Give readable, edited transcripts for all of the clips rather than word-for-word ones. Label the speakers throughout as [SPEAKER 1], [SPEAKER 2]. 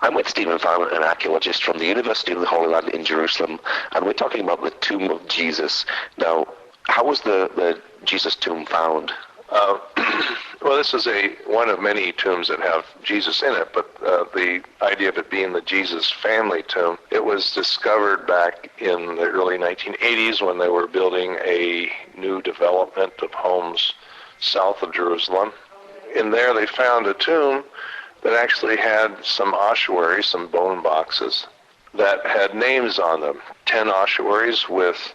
[SPEAKER 1] I'm with Stephen Pfan, an archaeologist from the University of the Holy Land in Jerusalem, and we're talking about the tomb of Jesus. Now, how was the Jesus tomb found?
[SPEAKER 2] Well, this is one of many tombs that have Jesus in it, but the idea of it being the Jesus family tomb, it was discovered back in the early 1980s when they were building a new development of homes south of Jerusalem. In there they found a tomb that actually had some ossuaries, some bone boxes, that had names on them, 10 ossuaries with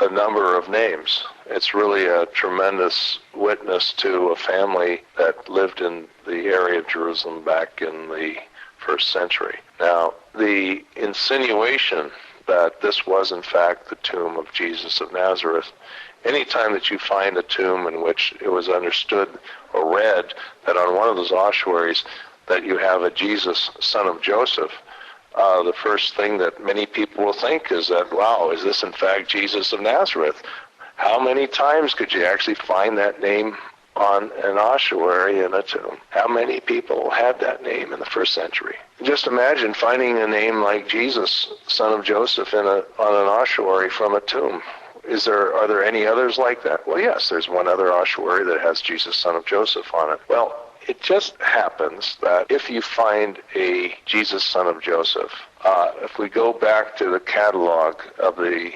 [SPEAKER 2] a number of names. It's really a tremendous witness to a family that lived in the area of Jerusalem back in the first century. Now, the insinuation that this was in fact the tomb of Jesus of Nazareth, anytime that you find a tomb in which it was understood or read that on one of those ossuaries that you have a Jesus, son of Joseph, the first thing that many people will think is that, wow, is this in fact Jesus of Nazareth? How many times could you actually find that name on an ossuary in a tomb? How many people had that name in the first century? Just imagine finding a name like Jesus, son of Joseph, on an ossuary from a tomb. Are there any others like that? Well, yes, there's one other ossuary that has Jesus, son of Joseph on it. Well, it just happens that if you find a Jesus, son of Joseph, if we go back to the catalog of the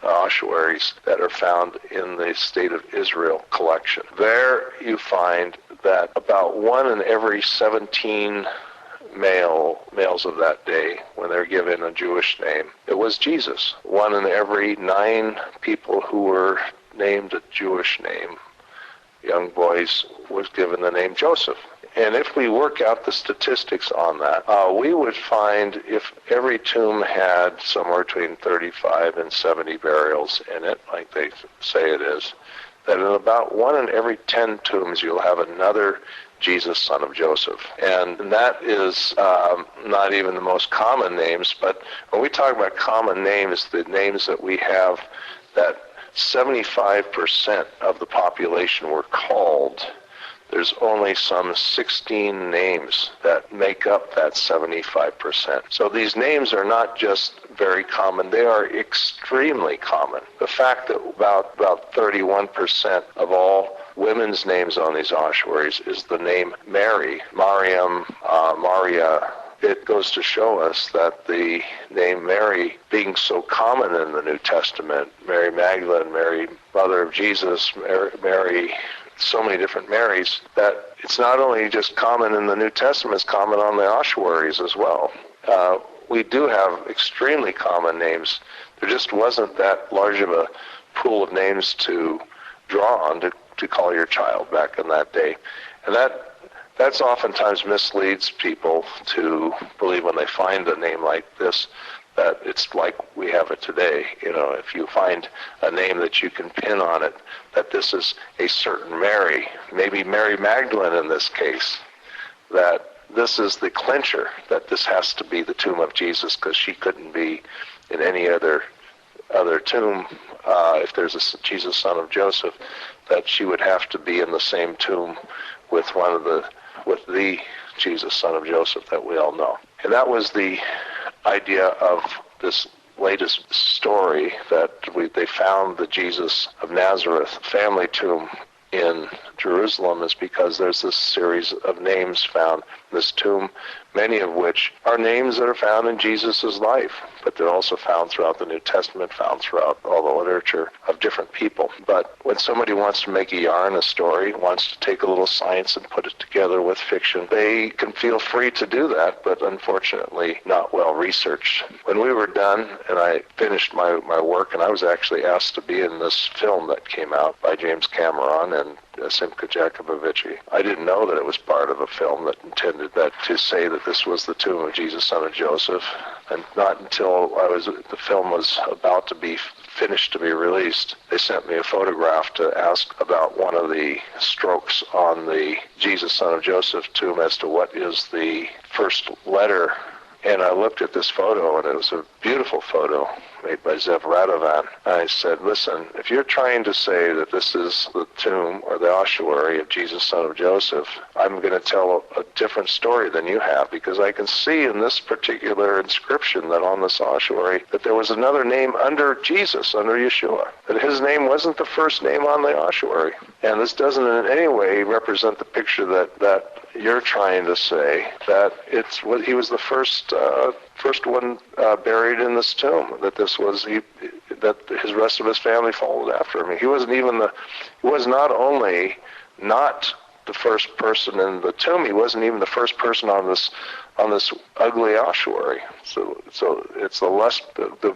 [SPEAKER 2] ossuaries that are found in the State of Israel collection, there you find that about 1 in every 17 males of that day, when they're given a Jewish name, it was Jesus. 1 in every 9 people who were named a Jewish name, young boys, was given the name Joseph. And if we work out the statistics on that, we would find if every tomb had somewhere between 35 and 70 burials in it, like they say it is, that in about 1 in every 10 tombs you'll have another Jesus, son of Joseph. And that is not even the most common names, but when we talk about common names, the names that we have that 75% of the population were called, there's only some 16 names that make up that 75%. So these names are not just very common, they are extremely common. The fact that about 31% of all women's names on these ossuaries is the name Mary, Mariam, Maria, it goes to show us that the name Mary, being so common in the New Testament, Mary Magdalene, Mary, mother of Jesus, Mary, so many different Marys, that it's not only just common in the New Testament, it's common on the ossuaries as well. We do have extremely common names. There just wasn't that large of a pool of names to draw on to call your child back in that day. And that's oftentimes misleads people to believe when they find a name like this that it's like we have it today. You know, if you find a name that you can pin on it, that this is a certain Mary, maybe Mary Magdalene in this case, that this is the clincher, that this has to be the tomb of Jesus because she couldn't be in any other tomb. If there's a Jesus, son of Joseph, that she would have to be in the same tomb with the Jesus, son of Joseph that we all know. And that was the idea of this latest story, that they found the Jesus of Nazareth family tomb in Jerusalem, is because there's this series of names found in this tomb, many of which are names that are found in Jesus' life, but they're also found throughout the New Testament, found throughout all the literature of different people. But when somebody wants to make a yarn, a story, wants to take a little science and put it together with fiction, they can feel free to do that, but unfortunately not well researched. When we were done and I finished my work, and I was actually asked to be in this film that came out by James Cameron and Simca Jacobovici, I didn't know that it was part of a film that intended that to say that this was the tomb of Jesus, son of Joseph. And not until the film was about to be finished to be released, they sent me a photograph to ask about one of the strokes on the Jesus, son of Joseph tomb as to what is the first letter And I looked at this photo, and it was a beautiful photo made by Zev Radovan. I said, listen, if you're trying to say that this is the tomb or the ossuary of Jesus, son of Joseph, I'm going to tell a different story than you have, because I can see in this particular inscription that on this ossuary that there was another name under Jesus, under Yeshua, that his name wasn't the first name on the ossuary. And this doesn't in any way represent the picture that you're trying to say, that he was the first one buried in this tomb, that his rest of his family followed after him. He was not only not the first person in the tomb, he wasn't even the first person on this ugly ossuary. So it's the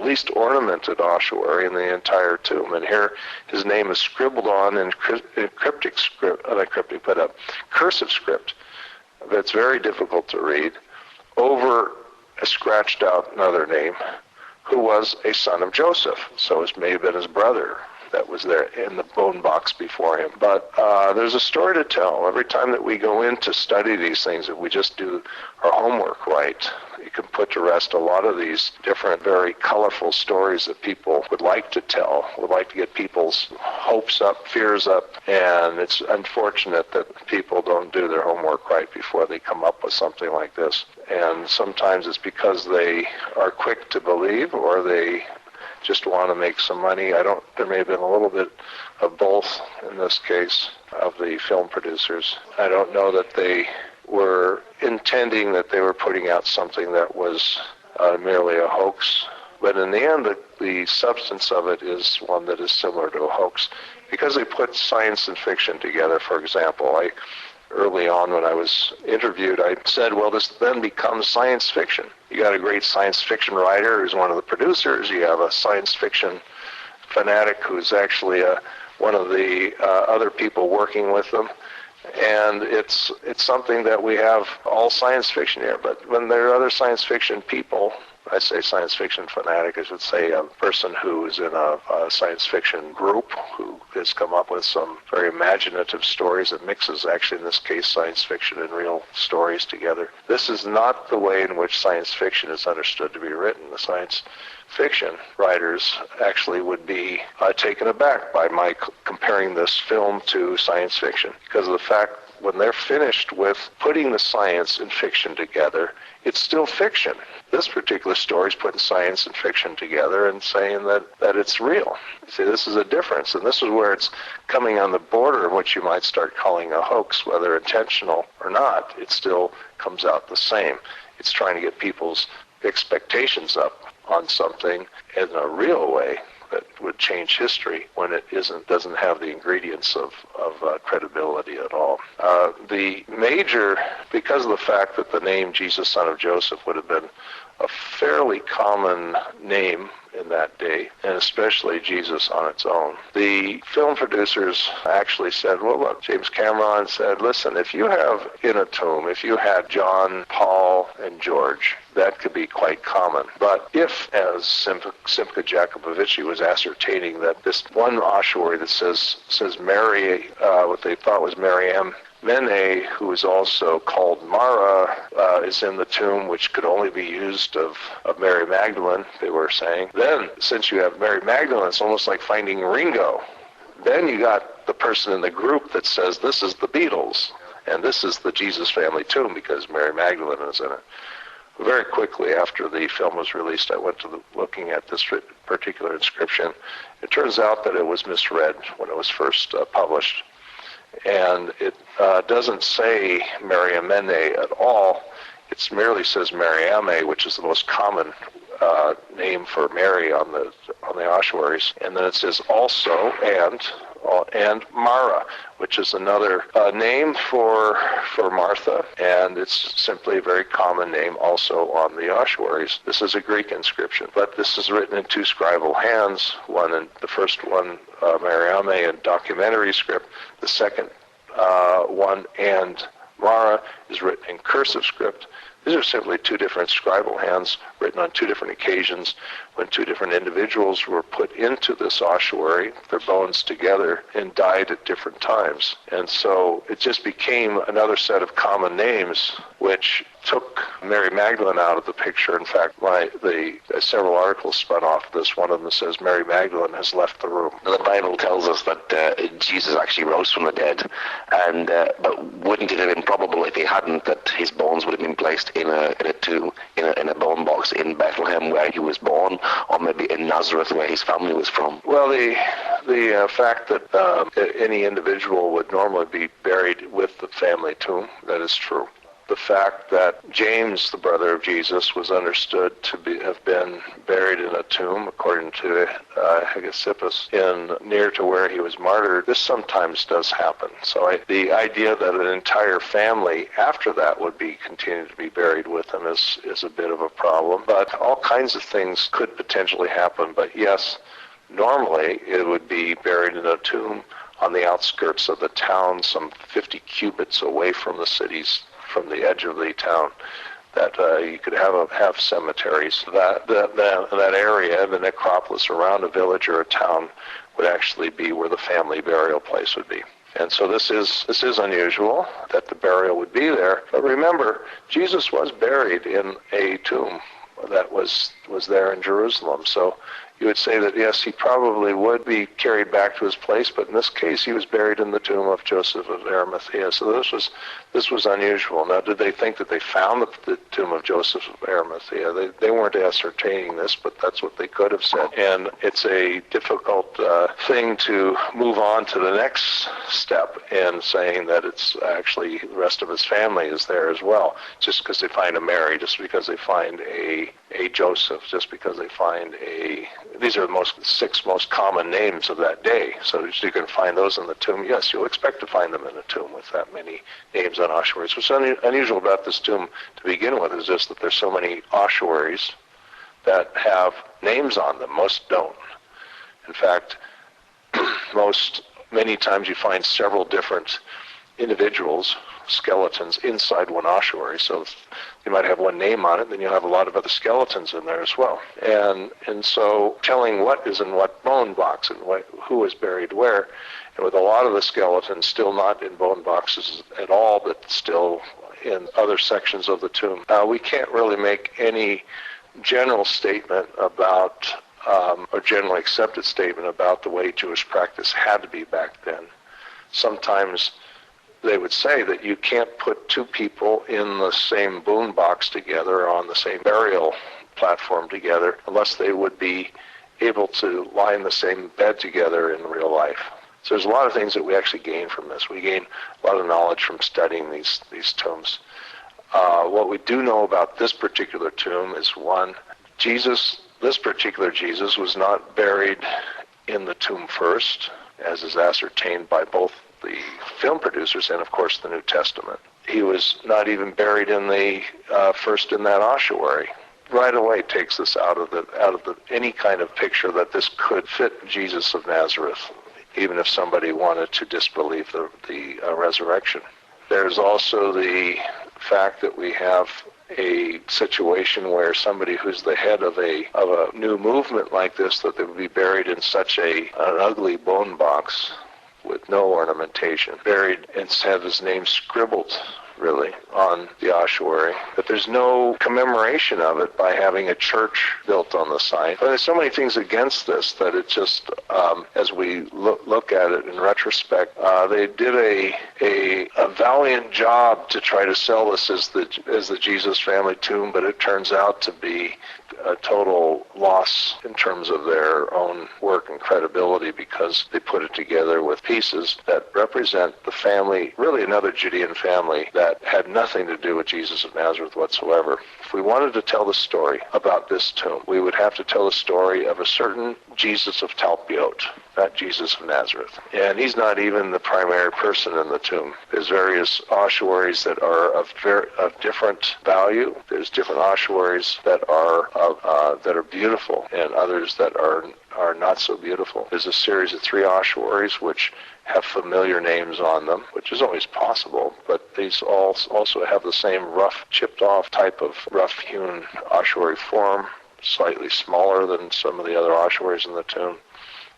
[SPEAKER 2] least ornamented ossuary in the entire tomb. And here his name is scribbled on in cursive script that's very difficult to read, over a scratched out another name, who was a son of Joseph. So it may have been his brother that was there in the bone box before him. But there's a story to tell. Every time that we go in to study these things, if we just do our homework right, you can put to rest a lot of these different, very colorful stories that people would like to tell, would like to get people's hopes up, fears up, and it's unfortunate that people don't do their homework right before they come up with something like this. And sometimes it's because they are quick to believe, or they just want to make some money. There may have been a little bit of both in this case of the film producers. I don't know that they were intending that they were putting out something that was merely a hoax. But in the end, the substance of it is one that is similar to a hoax, because they put science and fiction together. For example, early on when I was interviewed, I said, well, this then becomes science fiction. You got a great science fiction writer who's one of the producers. You have a science fiction fanatic who's actually one of the other people working with them. And it's something that we have all science fiction here. But when there are other science fiction people, I say science fiction fanatic, I should say a person who is in a science fiction group who has come up with some very imaginative stories that mixes, actually in this case, science fiction and real stories together. This is not the way in which science fiction is understood to be written. The science fiction writers actually would be taken aback by my comparing this film to science fiction, because of the fact when they're finished with putting the science and fiction together, it's still fiction. This particular story is putting science and fiction together and saying that it's real. See, this is a difference, and this is where it's coming on the border of what you might start calling a hoax, whether intentional or not. It still comes out the same. It's trying to get people's expectations up on something in a real way that would change history when it doesn't have the ingredients of credibility at all. Because of the fact that the name Jesus, son of Joseph, would have been a fairly common name in that day, and especially Jesus on its own. The film producers actually said, well, look, James Cameron said, listen, if you have in a tomb, if you had John, Paul, and George, that could be quite common. But if, as Simcha Jacobovici was ascertaining, that this one ossuary that says Mary, what they thought was Mariam Mene, who is also called Mara, is in the tomb, which could only be used of Mary Magdalene, they were saying. Then, since you have Mary Magdalene, it's almost like finding Ringo. Then you got the person in the group that says, this is the Beatles, and this is the Jesus family tomb, because Mary Magdalene is in it. Very quickly after the film was released, I went to looking at this particular inscription. It turns out that it was misread when it was first published. And it doesn't say Mariamene at all. It merely says Mariame, which is the most common name for Mary on the ossuaries. And then it says also and Mara, which is another name for Martha, and it's simply a very common name also on the ossuaries. This is a Greek inscription, but this is written in two scribal hands. The first one, Mariame, in documentary script. The second one, and Mara, is written in cursive script. These are simply two different scribal hands written on two different occasions when two different individuals were put into this ossuary, their bones together, and died at different times. And so it just became another set of common names which took Mary Magdalene out of the picture. In fact, several articles spun off this. One of them says Mary Magdalene has left the room.
[SPEAKER 1] The Bible tells us that Jesus actually rose from the dead, and but wouldn't it have been probable if he hadn't that his bones would have been placed in a tomb, in a bone box in Bethlehem where he was born, or maybe in Nazareth where his family was from?
[SPEAKER 2] Well, the fact that any individual would normally be buried with the family tomb, that is true. The fact that James, the brother of Jesus, was understood to have been buried in a tomb, according to Hegesippus, near to where he was martyred, this sometimes does happen. So the idea that an entire family after that would continue to be buried with him is a bit of a problem. But all kinds of things could potentially happen. But yes, normally it would be buried in a tomb on the outskirts of the town, some 50 cubits away from the cities, from the edge of the town, that you could have cemeteries. That area, the necropolis around a village or a town, would actually be where the family burial place would be. And so this is unusual that the burial would be there. But remember, Jesus was buried in a tomb that was there in Jerusalem. So you would say that, yes, he probably would be carried back to his place, but in this case he was buried in the tomb of Joseph of Arimathea. So this was unusual. Now, did they think that they found the tomb of Joseph of Arimathea? They weren't ascertaining this, but that's what they could have said. And it's a difficult thing to move on to the next step in saying that it's actually the rest of his family is there as well, just because they find a Mary, just because they find a Joseph, just because they find these are the six most common names of that day. So you can find those in the tomb. Yes, you'll expect to find them in a tomb with that many names on ossuaries. What's unusual about this tomb to begin with is just that there's so many ossuaries that have names on them. Most don't. In fact, many times you find several different individuals, skeletons, inside one ossuary. So you might have one name on it, then you'll have a lot of other skeletons in there as well. And so telling what is in what bone box and who is buried where, and with a lot of the skeletons still not in bone boxes at all, but still in other sections of the tomb, we can't really make any general statement about, or generally accepted statement about the way Jewish practice had to be back then. Sometimes they would say that you can't put two people in the same bone box together on the same burial platform together unless they would be able to lie in the same bed together in real life. So there's a lot of things that we actually gain from this. We gain a lot of knowledge from studying these tombs. What we do know about this particular tomb is, one, this particular Jesus was not buried in the tomb first, as is ascertained by both the film producers and, of course, the New Testament. He was not even buried in first in that ossuary. Right away takes this out of any kind of picture that this could fit Jesus of Nazareth, even if somebody wanted to disbelieve the resurrection. There's also the fact that we have a situation where somebody who's the head of a new movement like this, that they would be buried in such an ugly bone box with no ornamentation, buried and have his name scribbled, really, on the ossuary. But there's no commemoration of it by having a church built on the site. But there's so many things against this that it just, as we look at it in retrospect, they did a valiant job to try to sell this as the Jesus family tomb, but it turns out to be a total loss in terms of their own work and credibility, because they put it together with pieces that represent the family, really another Judean family that had nothing to do with Jesus of Nazareth whatsoever. If we wanted to tell the story about this tomb, we would have to tell the story of a certain Jesus of Talpiot, not Jesus of Nazareth. And he's not even the primary person in the tomb. There's various ossuaries that are of different value. There's different ossuaries that are beautiful, and others that are not so beautiful. There's a series of 3 ossuaries which have familiar names on them, which is always possible, but these all also have the same rough, chipped-off type of rough-hewn ossuary form, slightly smaller than some of the other ossuaries in the tomb,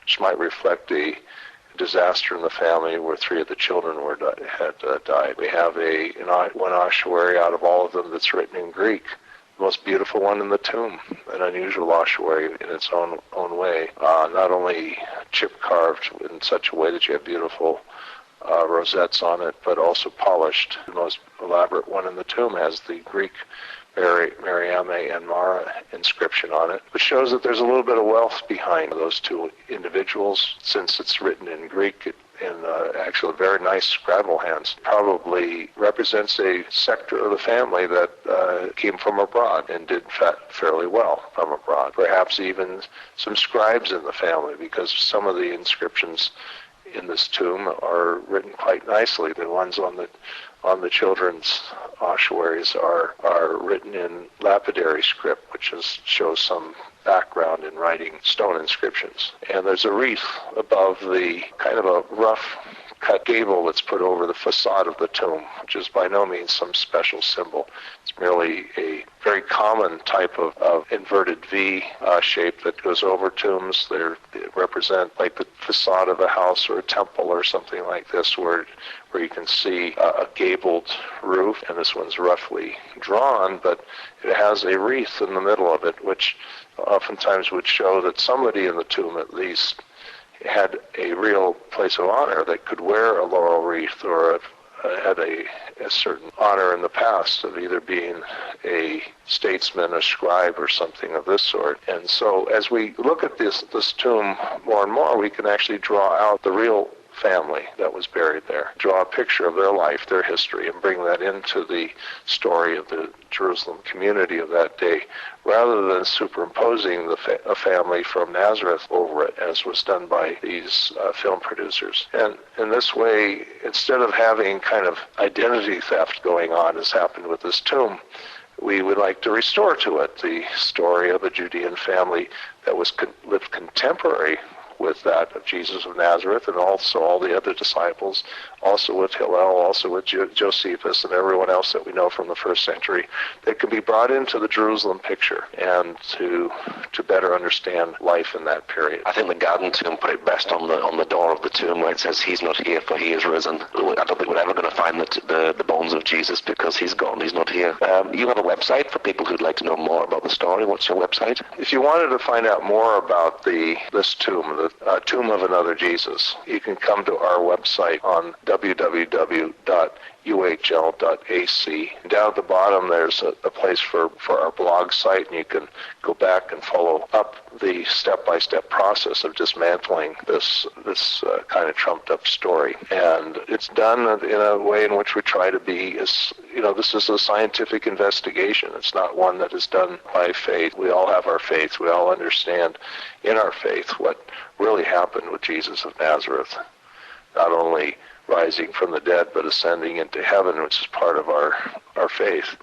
[SPEAKER 2] which might reflect a disaster in the family where 3 of the children had died. We have one ossuary out of all of them that's written in Greek, the most beautiful one in the tomb, an unusual ossuary in its own way. Not only chip-carved in such a way that you have beautiful rosettes on it, but also polished. The most elaborate one in the tomb has the Greek Mariame and Mara inscription on it, which shows that there's a little bit of wealth behind those 2 individuals. Since it's written in Greek in actually very nice scribal hands, probably represents a sector of the family that came from abroad and did fairly well from abroad. Perhaps even some scribes in the family, because some of the inscriptions in this tomb are written quite nicely. The ones on the children's ossuaries are written in lapidary script, which shows some background in writing stone inscriptions. And there's a wreath above the kind of a rough cut gable that's put over the facade of the tomb, which is by no means some special symbol. It's merely a very common type of inverted V shape that goes over tombs. They represent like the facade of a house or a temple or something like this, where you can see a gabled roof, and this one's roughly drawn, but it has a wreath in the middle of it, which oftentimes would show that somebody in the tomb at least had a real place of honor, that could wear a laurel wreath, or had a certain honor in the past of either being a statesman, a scribe, or something of this sort. And so as we look at this tomb more and more, we can actually draw out the real family that was buried there, draw a picture of their life, their history, and bring that into the story of the Jerusalem community of that day, rather than superimposing a family from Nazareth over it, as was done by these film producers. And in this way, instead of having kind of identity theft going on, as happened with this tomb, we would like to restore to it the story of a Judean family that lived contemporary with that of Jesus of Nazareth, and also all the other disciples, also with Hillel, also with Josephus, and everyone else that we know from the first century, that can be brought into the Jerusalem picture and to better understand life in that period.
[SPEAKER 1] I think the Garden Tomb put it best on the door of the tomb, where it says, "He's not here, for he is risen." I don't think we're ever going to find the bones of Jesus, because he's gone, he's not here. You have a website for people who'd like to know more about the story. What's your website?
[SPEAKER 2] If you wanted to find out more about this tomb, the Tomb of Another Jesus, you can come to our website on www.uhl.ac. Down at the bottom, there's a place for our blog site, and you can go back and follow up the step-by-step process of dismantling this kind of trumped-up story. And it's done in a way in which we try to be this is a scientific investigation. It's not one that is done by faith. We all have our faith. We all understand in our faith what really happened with Jesus of Nazareth, not only rising from the dead, but ascending into heaven, which is part of our faith.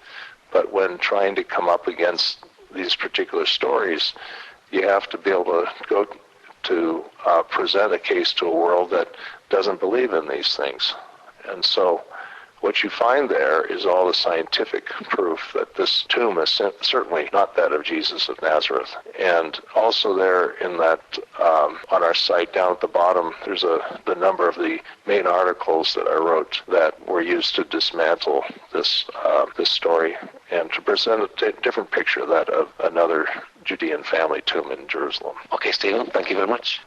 [SPEAKER 2] But when trying to come up against these particular stories, you have to be able to go to present a case to a world that doesn't believe in these things. And so what you find there is all the scientific proof that this tomb is certainly not that of Jesus of Nazareth. And also there in that, on our site down at the bottom, there's the number of the main articles that I wrote that were used to dismantle this story and to present a different picture of that of another Judean family tomb in Jerusalem.
[SPEAKER 1] Okay, Stephen, thank you very much.